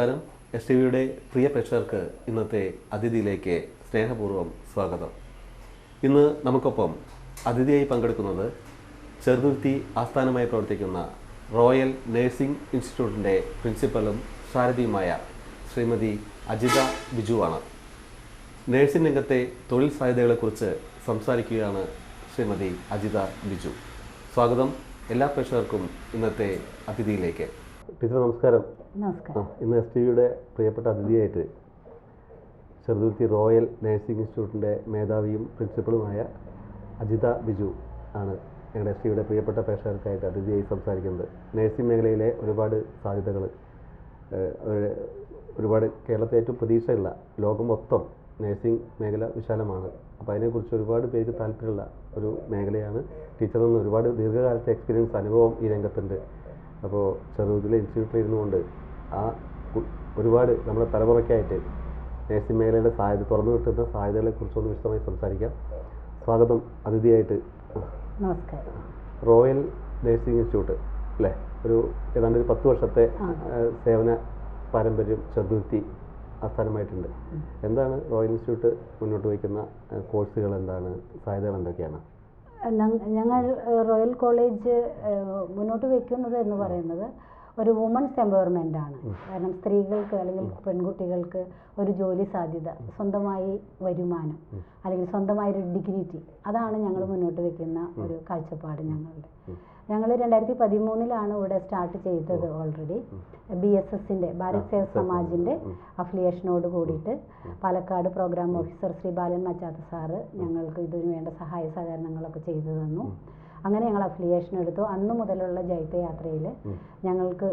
നമസ്കാരം. S T വിയുടെ പ്രിയ പ്രേക്ഷകർക്ക് ഇന്നത്തെ അതിഥിയിലേക്ക് സ്നേഹപൂർവ്വം സ്വാഗതം. ഇന്ന് നമുക്കൊപ്പം അതിഥിയായി പങ്കെടുക്കുന്നത് ചെറുതുരുത്തി ആസ്ഥാനമായി പ്രവർത്തിക്കുന്ന റോയൽ നഴ്സിംഗ് ഇൻസ്റ്റിറ്റ്യൂട്ടിൻ്റെ പ്രിൻസിപ്പലും സാരഥിയുമായ ശ്രീമതി അജിത ബിജുവാണ്. നഴ്സിംഗ് രംഗത്തെ തൊഴിൽ സാധ്യതകളെക്കുറിച്ച് സംസാരിക്കുകയാണ് ശ്രീമതി അജിത ബിജു. സ്വാഗതം എല്ലാ പ്രേക്ഷകർക്കും ഇന്നത്തെ അതിഥിയിലേക്ക്. ടീച്ചർ നമസ്കാരം. നമസ്കാരം. ഇന്ന് എസ് ടി വിയുടെ പ്രിയപ്പെട്ട അതിഥിയായിട്ട് ചെറുതുരുത്തി റോയൽ നഴ്സിംഗ് ഇൻസ്റ്റിറ്റ്യൂട്ടിൻ്റെ മേധാവിയും പ്രിൻസിപ്പളുമായ അജിത ബിജു ആണ് ഞങ്ങളുടെ എസ് ടി വിയുടെ പ്രിയപ്പെട്ട പ്രേക്ഷകർക്കായിട്ട് അതിഥിയായി സംസാരിക്കുന്നത്. നഴ്സിംഗ് മേഖലയിലെ ഒരുപാട് സാധ്യതകൾ, ഒരുപാട് കേരളത്തിൽ ഏറ്റവും പ്രതീക്ഷയുള്ള, ലോകം മൊത്തം നഴ്സിംഗ് മേഖല വിശാലമാണ്. അപ്പോൾ അതിനെക്കുറിച്ച് ഒരുപാട് പേർക്ക് താല്പര്യമുള്ള ഒരു മേഖലയാണ്. ടീച്ചറിൽ നിന്ന് ഒരുപാട് ദീർഘകാലത്തെ എക്സ്പീരിയൻസ്, അനുഭവം ഈ രംഗത്തുണ്ട്. അപ്പോൾ ചെറുതുരുത്തിയിലെ ഇൻസ്റ്റിറ്റ്യൂട്ടിൽ ഇരുന്നു കൊണ്ട് ഒരുപാട് നമ്മുടെ തലമുറയ്ക്കായിട്ട് നഴ്സിംഗ് മേഖലയുടെ തുറന്നു കിട്ടുന്ന സാധ്യതകളെക്കുറിച്ചൊന്ന് വിശദമായി സംസാരിക്കാം. സ്വാഗതം അതിഥിയായിട്ട്. നമസ്കാരം. റോയൽ നഴ്സിംഗ് ഇൻസ്റ്റിറ്റ്യൂട്ട് അല്ലേ, ഏതാണ്ട് ഒരു 10 വർഷത്തെ സേവന പാരമ്പര്യം ചെറുതുരുത്തി ആസ്ഥാനമായിട്ടുണ്ട്. എന്താണ് റോയൽ ഇൻസ്റ്റിറ്റ്യൂട്ട് മുന്നോട്ട് വയ്ക്കുന്ന കോഴ്സുകൾ, എന്താണ് സാധ്യതകൾ, എന്തൊക്കെയാണ്? ഞങ്ങൾ റോയൽ കോളേജ് മുന്നോട്ട് വയ്ക്കുന്നത് എന്ന് പറയുന്നത് ഒരു വുമൺസ് എംപവർമെൻ്റ് ആണ്. കാരണം സ്ത്രീകൾക്ക് അല്ലെങ്കിൽ പെൺകുട്ടികൾക്ക് ഒരു ജോലി സാധ്യത, സ്വന്തമായി വരുമാനം, അല്ലെങ്കിൽ സ്വന്തമായൊരു ഡിഗ്നിറ്റി, അതാണ് ഞങ്ങൾ മുന്നോട്ട് വയ്ക്കുന്ന ഒരു കാഴ്ചപ്പാട് ഞങ്ങളുടെ. ഞങ്ങൾ 2013 ഇവിടെ സ്റ്റാർട്ട് ചെയ്തത്. ഓൾറെഡി BSSൻ്റെ ഭാരത് സേവ സമാജിൻ്റെ അഫിലിയേഷനോട് കൂടിയിട്ട് പാലക്കാട് പ്രോഗ്രാം ഓഫീസർ ശ്രീ ബാലൻ മച്ചാത്ത സാറ് ഞങ്ങൾക്ക് ഇതിനു വേണ്ട സഹായ സഹകരണങ്ങളൊക്കെ ചെയ്തു തന്നു. അങ്ങനെ ഞങ്ങൾ അഫിലിയേഷൻ എടുത്തു. അന്ന് മുതലുള്ള ജൈത്യയാത്രയിൽ ഞങ്ങൾക്ക്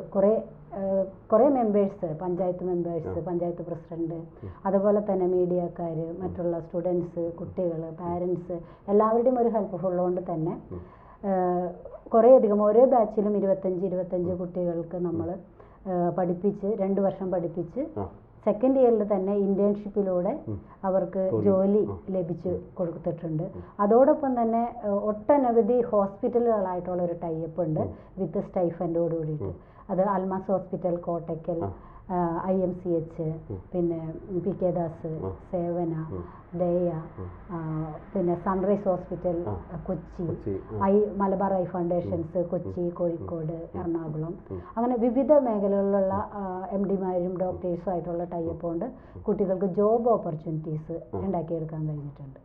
കുറേ members, panchayat members, panchayat president, അതുപോലെ തന്നെ മീഡിയക്കാർ, മറ്റുള്ള സ്റ്റുഡൻസ്, കുട്ടികൾ, പാരൻസ്, എല്ലാവരുടെയും ഒരു ഹെൽപ്ഫുള്ളതുകൊണ്ട് തന്നെ കുറേയധികം ഓരോ ബാച്ചിലും 25 കുട്ടികൾക്ക് നമ്മൾ പഠിപ്പിച്ച് 2 വർഷം പഠിപ്പിച്ച് സെക്കൻഡ് ഇയറിൽ തന്നെ ഇന്റേൺഷിപ്പിലൂടെ അവർക്ക് ജോലി ലഭിച്ചു കൊടുത്തിട്ടുണ്ട്. അതോടൊപ്പം തന്നെ ഒട്ടനവധി ഹോസ്പിറ്റലുകളായിട്ടുള്ള ഒരു ടൈപ്പ് ഉണ്ട് വിത്ത് സ്റ്റൈഫൻഡോട് കൂടിയിട്ട്. അത് അൽമാസ് ഹോസ്പിറ്റൽ കോട്ടയ്ക്കൽ, IMCH, പിന്നെ PK ദാസ്, സേവന, ദയ, പിന്നെ sunrise hospital Kochi, Malabar I foundations Kochi, Kozhikode, Ernakulam, അങ്ങനെ വിവിധ മേഖലകളിലുള്ള MDമാരും ഡോക്ടേഴ്സും ആയിട്ടുള്ള ടൈപ്പ് കൊണ്ട് കുട്ടികൾക്ക് ജോബ് ഓപ്പർച്യൂണിറ്റീസ് ഉണ്ടാക്കിയെടുക്കാൻ കഴിഞ്ഞിട്ടുണ്ട്.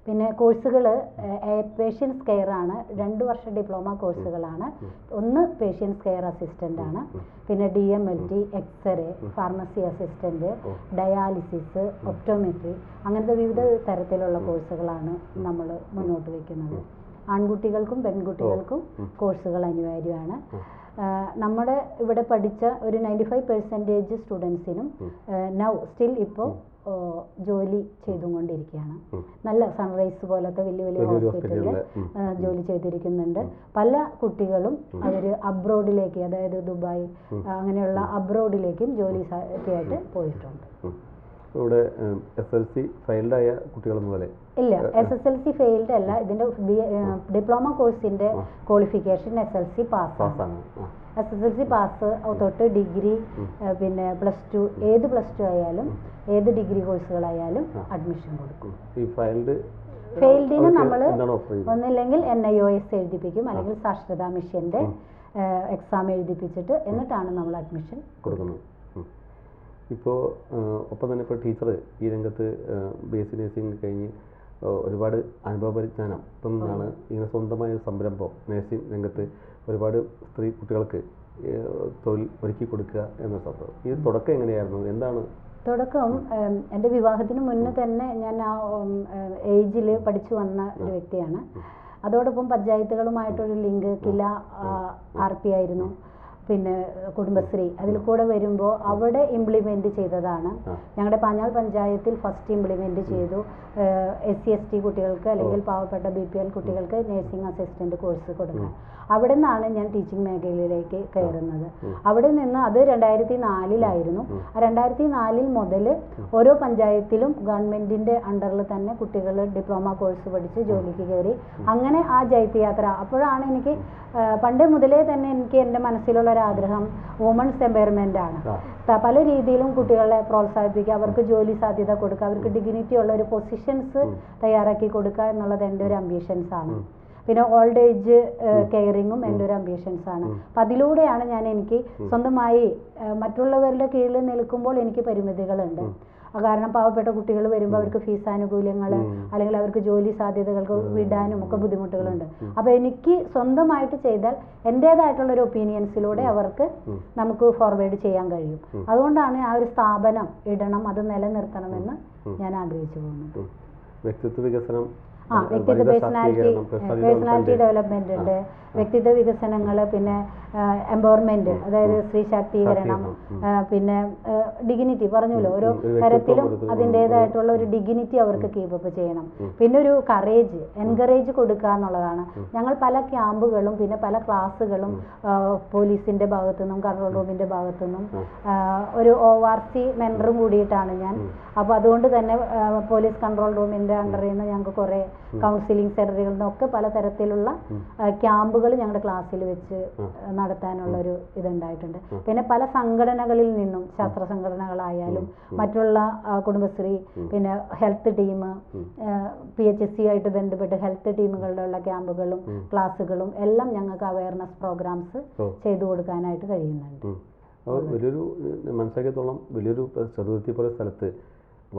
പിന്നെ കോഴ്സുകൾ പേഷ്യൻസ് കെയർ ആണ്. 2 വർഷ ഡിപ്ലോമ കോഴ്സുകളാണ്. ഒന്ന് പേഷ്യൻസ് കെയർ അസിസ്റ്റൻ്റ് ആണ്, പിന്നെ DMLT, x ray, pharmacy assistant, dialysis, optometry, അങ്ങനത്തെ വിവിധ തരത്തിലുള്ള കോഴ്സുകളാണ് നമ്മൾ മുന്നോട്ട് വയ്ക്കുന്നത്. ആൺകുട്ടികൾക്കും പെൺകുട്ടികൾക്കും കോഴ്സുകൾ അനിവാര്യമാണ്. നമ്മുടെ ഇവിടെ പഠിച്ച ഒരു 95% സ്റ്റുഡൻസിനും സ്റ്റിൽ ഇപ്പോൾ ജോലി ചെയ്തുകൊണ്ടിരിക്കുകയാണ്. നല്ല സൺറൈസ് പോലത്തെ വലിയ ഹോസ്പിറ്റലിൽ ജോലി ചെയ്തിരിക്കുന്നുണ്ട്. പല കുട്ടികളും അവർ അബ്രോഡിലേക്ക്, അതായത് ദുബായ് അങ്ങനെയുള്ള അബ്രോഡിലേക്കും ജോലി ആയിട്ട് പോയിട്ടുണ്ട്. ഇവിടെ SSLC ഫെയിൽഡ് ആയ കുട്ടികളൊന്നും പോലെ ഇല്ല. SSLC ഫെയിൽഡ് അല്ല. ഇതിന്റെ ഡിപ്ലോമ കോഴ്സിന്റെ ക്വാളിഫിക്കേഷൻ SSLC പാസ്സാണ്. SSLC പാസ് തൊട്ട് ഡിഗ്രി, പിന്നെ +2, ഏത് +2 ആയാലും ഏത് ഡിഗ്രി കോഴ്സുകളായാലും അഡ്മിഷൻ കൊടുക്കും. ഈ ഫെയിൽഡിന് നമ്മൾ ഒന്നില്ലെങ്കിൽ NIOS എഴുതിപ്പിക്കും, അല്ലെങ്കിൽ സാക്ഷരതാ മിഷന്റെ എക്സാം എഴുതിപ്പിച്ചിട്ട് എന്നിട്ടാണ് നമ്മൾ അഡ്മിഷൻ കൊടുക്കുന്നത്. ഇപ്പോൾ ഒപ്പം തന്നെ ഇപ്പോൾ ടീച്ചർ ഈ രംഗത്ത് BSc നഴ്സിംഗ് കഴിഞ്ഞ് ഒരുപാട് അനുഭവ പരിജ്ഞാനം നിന്നാണ് ഇങ്ങനെ സ്വന്തമായ ഒരു സംരംഭം നഴ്സിംഗ് രംഗത്ത് ഒരുപാട് സ്ത്രീ കുട്ടികൾക്ക് തൊഴിൽ ഒരുക്കി കൊടുക്കുക എന്ന സംഭവം. ഇത് തുടക്കം എങ്ങനെയായിരുന്നു? എന്താണ് തുടക്കം? എൻ്റെ വിവാഹത്തിന് മുന്നേ തന്നെ ഞാൻ ആ ഏജിൽ പഠിച്ചു വന്ന ഒരു വ്യക്തിയാണ്. അതോടൊപ്പം പഞ്ചായത്തുകളുമായിട്ടൊരു ലിങ്ക് കില RP ആയിരുന്നു, പിന്നെ കുടുംബശ്രീ അതിൽ കൂടെ വരുമ്പോൾ അവിടെ ഇംപ്ലിമെൻ്റ് ചെയ്തതാണ്. ഞങ്ങളുടെ പാഞ്ഞാൾ പഞ്ചായത്തിൽ ഫസ്റ്റ് ഇംപ്ലിമെൻ്റ് ചെയ്തു. SC/ST കുട്ടികൾക്ക് അല്ലെങ്കിൽ പാവപ്പെട്ട BPL കുട്ടികൾക്ക് നഴ്സിംഗ് അസിസ്റ്റൻ്റ് കോഴ്സ് കൊടുക്കാൻ. അവിടെ നിന്നാണ് ഞാൻ ടീച്ചിങ് മേഖലയിലേക്ക് കയറുന്നത്. അവിടെ നിന്ന് അത് 2004 2004 മുതൽ ഓരോ പഞ്ചായത്തിലും ഗവൺമെൻറ്റിൻ്റെ അണ്ടറിൽ തന്നെ കുട്ടികൾ ഡിപ്ലോമ കോഴ്സ് പഠിച്ച് ജോലിക്ക് കയറി. അങ്ങനെ ആ ജൈത്യയാത്ര അപ്പോഴാണ് എനിക്ക് പണ്ട് മുതലേ തന്നെ എനിക്ക് എൻ്റെ മനസ്സിലുള്ള ഒരാഗ്രഹം വുമൺസ് എംപവർമെൻ്റ് ആണ്. പല രീതിയിലും കുട്ടികളെ പ്രോത്സാഹിപ്പിക്കുക, അവർക്ക് ജോലി സാധ്യത കൊടുക്കുക, അവർക്ക് ഡിഗ്നിറ്റി ഉള്ള ഒരു പൊസിഷൻസ് തയ്യാറാക്കി കൊടുക്കുക എന്നുള്ളത് എൻ്റെ ഒരു അംബീഷൻസ് ആണ്. പിന്നെ ഓൾഡ് ഏജ് കെയറിങ്ങും എൻ്റെ ഒരു അംബീഷൻസ് ആണ്. അപ്പം അതിലൂടെയാണ് എനിക്ക് സ്വന്തമായി മറ്റുള്ളവരുടെ കീഴിൽ നിൽക്കുമ്പോൾ എനിക്ക് പരിമിതികളുണ്ട്. കാരണം പാവപ്പെട്ട കുട്ടികൾ വരുമ്പോൾ അവർക്ക് ഫീസ് ആനുകൂല്യങ്ങൾ അല്ലെങ്കിൽ അവർക്ക് ജോലി സാധ്യതകൾക്ക് വിടാനും ഒക്കെ ബുദ്ധിമുട്ടുകളുണ്ട്. അപ്പോൾ എനിക്ക് സ്വന്തമായിട്ട് ചെയ്താൽ എൻ്റേതായിട്ടുള്ള ഒരു ഒപ്പീനിയൻസിലൂടെ അവർക്ക് നമുക്ക് ഫോർവേഡ് ചെയ്യാൻ കഴിയും. അതുകൊണ്ടാണ് ആ ഒരു സ്ഥാപനം ഇടണം, അത് നിലനിർത്തണമെന്ന് ഞാൻ ആഗ്രഹിച്ചു പോകുന്നത്. വ്യക്തിത്വ വികസനം, വ്യക്തിത്വ പേഴ്സണാലിറ്റി ഡെവലപ്മെന്റ് ഉണ്ട്, വ്യക്തിത്വ വികസനങ്ങൾ, പിന്നെ എംപവർമെന്റ്, അതായത് സ്ത്രീ ശാക്തീകരണം, പിന്നെ ഡിഗ്നിറ്റി പറഞ്ഞല്ലോ, ഓരോ തരത്തിലും അതിൻ്റെതായിട്ടുള്ള ഒരു ഡിഗ്നിറ്റി അവർക്ക് കീപ്പപ്പ് ചെയ്യണം. പിന്നെ ഒരു കറേജ്, എൻകറേജ് കൊടുക്കുക എന്നുള്ളതാണ്. ഞങ്ങൾ പല ക്യാമ്പുകളും പിന്നെ പല ക്ലാസ്സുകളും പോലീസിന്റെ ഭാഗത്തുനിന്നും കൺട്രോൾ റൂമിന്റെ ഭാഗത്തുനിന്നും ഒരു ORC മെൻറ്ററും കൂടിയിട്ടാണ് ഞാൻ. അപ്പോൾ അതുകൊണ്ട് തന്നെ പോലീസ് കൺട്രോൾ റൂമിന്റെ അണ്ടറിൽ നിന്ന് ഞങ്ങൾക്ക് കുറേ കൗൺസിലിംഗ് സെന്ററുകളിൽ നിന്നൊക്കെ പലതരത്തിലുള്ള ക്യാമ്പുകൾ ഞങ്ങളുടെ ക്ലാസ്സിൽ വെച്ച് നടത്താനുള്ളൊരു ഇതുണ്ടായിട്ടുണ്ട്. പിന്നെ പല സംഘടനകളിൽ നിന്നും, ശാസ്ത്ര സംഘടനകളായാലും മറ്റുള്ള കുടുംബശ്രീ, പിന്നെ ഹെൽത്ത് ടീം, PHSC ആയിട്ട് ബന്ധപ്പെട്ട് ഹെൽത്ത് ടീമുകളിലുള്ള ക്യാമ്പുകളും ക്ലാസ്സുകളും എല്ലാം ഞങ്ങൾക്ക് അവയർനെസ് പ്രോഗ്രാംസ് ചെയ്തു കൊടുക്കാനായിട്ട് കഴിയുന്നുണ്ട്. വലിയൊരു മനസ്സിലാക്കിയത്തോളം വലിയൊരു ചെറുതുരുത്തി പോലെ സ്ഥലത്ത്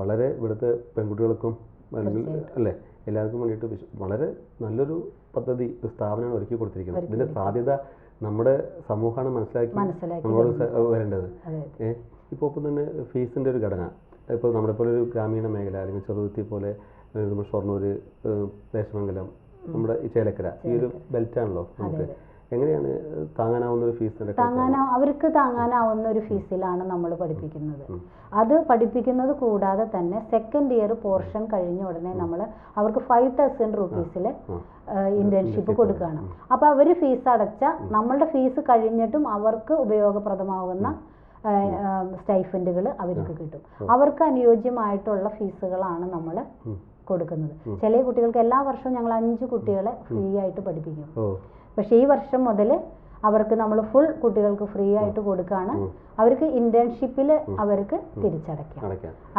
വളരെ ഇവിടുത്തെ പെൺകുട്ടികൾക്കും അല്ലെങ്കിൽ അല്ലേ എല്ലാവർക്കും വേണ്ടിയിട്ട് വളരെ നല്ലൊരു പദ്ധതി, സ്ഥാപനമാണ് ഒരുക്കി കൊടുത്തിരിക്കുന്നത്. ഇതിൻ്റെ സാധ്യത നമ്മുടെ സമൂഹമാണ് മനസ്സിലാക്കി നമ്മളോട് വരേണ്ടത്. ഇപ്പോൾ ഒപ്പം തന്നെ ഫീസിൻ്റെ ഒരു ഘടന, ഇപ്പോൾ നമ്മുടെ പോലെ ഒരു ഗ്രാമീണ മേഖല അല്ലെങ്കിൽ ചെറുതുരുത്തി പോലെ നമ്മൾ ഷൊർണൂർ, ദേശമംഗലം, നമ്മുടെ ഈ ചേലക്കര, ഈ ഒരു ബെൽറ്റാണല്ലോ നമുക്ക്. എങ്ങനെയാണ് താങ്ങാനാവുന്ന ഒരു ഫീസ്? അവർക്ക് താങ്ങാനാവുന്ന ഒരു ഫീസിലാണ് നമ്മൾ പഠിപ്പിക്കുന്നത്. അത് പഠിപ്പിക്കുന്നത് കൂടാതെ തന്നെ സെക്കൻഡ് ഇയർ പോർഷൻ കഴിഞ്ഞ ഉടനെ നമ്മൾ അവർക്ക് 5,000 rupees ഇന്റേൺഷിപ്പ് കൊടുക്കുകയാണ്. അപ്പോൾ അവർ ഫീസ് അടച്ചാൽ നമ്മളുടെ ഫീസ് കഴിഞ്ഞിട്ടും അവർക്ക് ഉപയോഗപ്രദമാകുന്ന സ്റ്റൈഫൻഡുകൾ അവർക്ക് കിട്ടും. അവർക്ക് അനുയോജ്യമായിട്ടുള്ള ഫീസുകളാണ് നമ്മൾ കൊടുക്കുന്നത്. ചില കുട്ടികൾക്ക് എല്ലാ വർഷവും ഞങ്ങൾ 5 കുട്ടികളെ ഫ്രീ ആയിട്ട് പഠിപ്പിക്കും. പക്ഷേ ഈ വർഷം മുതൽ അവർക്ക് നമ്മൾ ഫുൾ കുട്ടികൾക്ക് ഫ്രീ ആയിട്ട് കൊടുക്കുകയാണ്. അവർക്ക് ഇന്റേൺഷിപ്പിൽ അവർക്ക്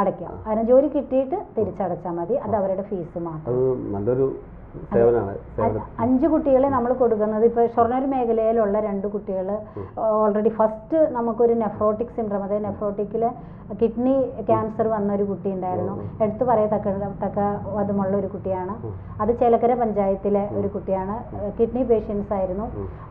അടയ്ക്കാം. അതിന് ജോലി കിട്ടിയിട്ട് തിരിച്ചടച്ചാൽ മതി. അത് അവരുടെ ഫീസ് മാത്രം. 5 കുട്ടികളെ നമ്മൾ കൊടുക്കുന്നത്. ഇപ്പോൾ ഷൊർണൂർ മേഖലയിലുള്ള 2 കുട്ടികൾ ഓൾറെഡി ഫസ്റ്റ് നമുക്കൊരു നെഫ്രോട്ടിക് സിൻഡ്രോം, അതായത് നെഫ്രോട്ടിക്കിൽ കിഡ്നി ക്യാൻസർ വന്ന ഒരു കുട്ടി ഉണ്ടായിരുന്നു. എടുത്തു പറയത്തക്ക അതുമുള്ള ഒരു കുട്ടിയാണ്. അത് ചേലക്കര പഞ്ചായത്തിലെ ഒരു കുട്ടിയാണ്. കിഡ്നി പേഷ്യൻസ് ആയിരുന്നു.